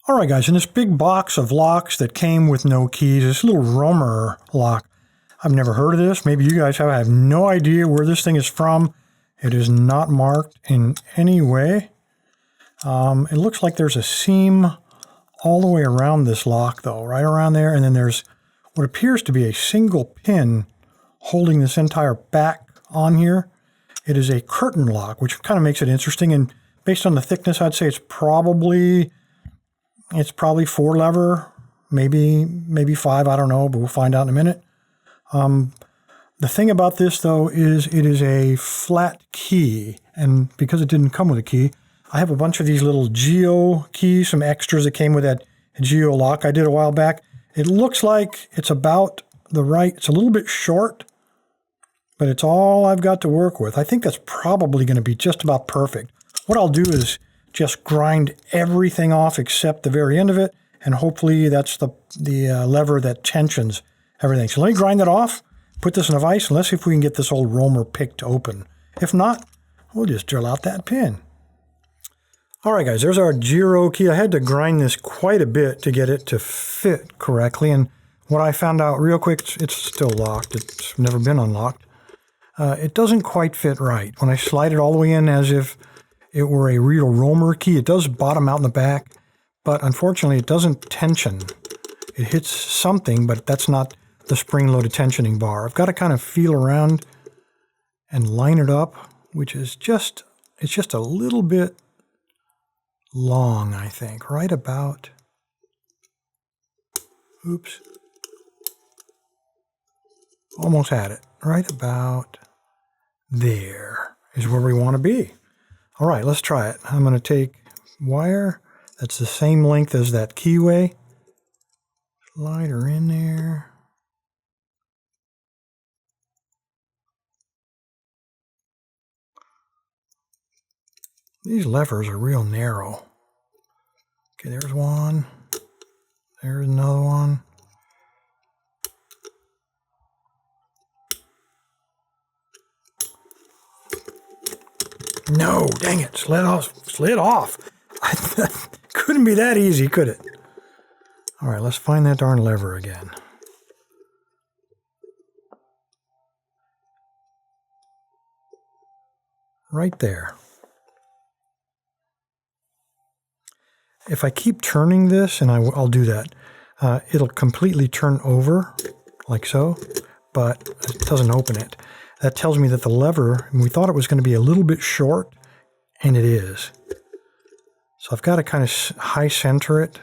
All right, guys, in this big box of locks that came with no keys, this little Romer lock, I've never heard of this. Maybe you guys have. I have no idea where this thing is from. It is not marked in any way. It looks like there's a seam all the way around this lock, though, right around there. And then there's what appears to be a single pin holding this entire back on here. It is a curtain lock, which kind of makes it interesting. And based on the thickness, I'd say it's probably 4 lever, maybe 5. I don't know, but we'll find out in a minute. The thing about this, though, is it is a flat key. And because it didn't come with a key, I have a bunch of these little Geo keys, some extras that came with that Geo lock I did a while back. It looks like it's about the right, it's a little bit short, but it's all I've got to work with. I think that's probably going to be just about perfect. What I'll do is just grind everything off except the very end of it, and hopefully that's the lever that tensions everything. So let me grind that off, put this in a vise, and let's see if we can get this old Romer picked open. If not, we'll just drill out that pin. All right, guys, there's our Giro key. I had to grind this quite a bit to get it to fit correctly, and what I found out real quick, it's still locked. It's never been unlocked. It doesn't quite fit right. When I slide it all the way in as if it were a real Romer key, it does bottom out in the back, but unfortunately it doesn't tension. It hits something, but that's not the spring-loaded tensioning bar. I've got to kind of feel around and line it up, which is just a little bit long, I think, right about, oops, almost had it, right about there is where we want to be. All right, let's try it. I'm going to take wire that's the same length as that keyway, slide her in there. These levers are real narrow. Okay, there's one. There's another one. No, dang it, slid off. Couldn't be that easy, could it? All right, let's find that darn lever again. Right there. If I keep turning this, and I'll do that, it'll completely turn over, like so, but it doesn't open it. That tells me that the lever, we thought it was going to be a little bit short, and it is. So I've got to kind of high center it,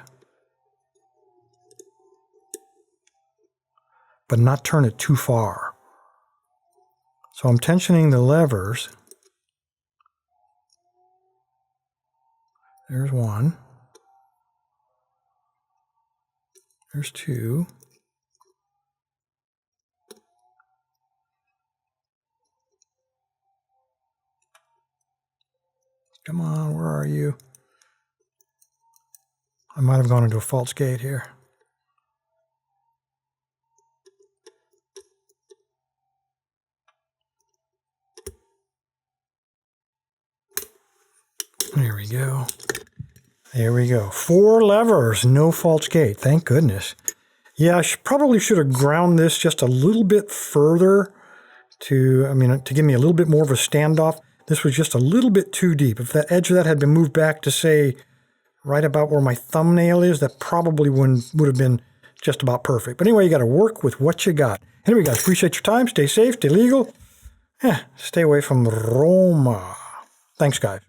but not turn it too far. So I'm tensioning the levers. There's one. There's two. Come on, where are you? I might have gone into a false gate here. There we go. There we go. 4 levers, no false gate. Thank goodness. Yeah, I probably should have ground this just a little bit further to give me a little bit more of a standoff. This was just a little bit too deep. If that edge of that had been moved back to, say, right about where my thumbnail is, that probably would have been just about perfect. But anyway, you got to work with what you got. Anyway, guys, appreciate your time. Stay safe, stay legal. Stay away from Roma. Thanks, guys.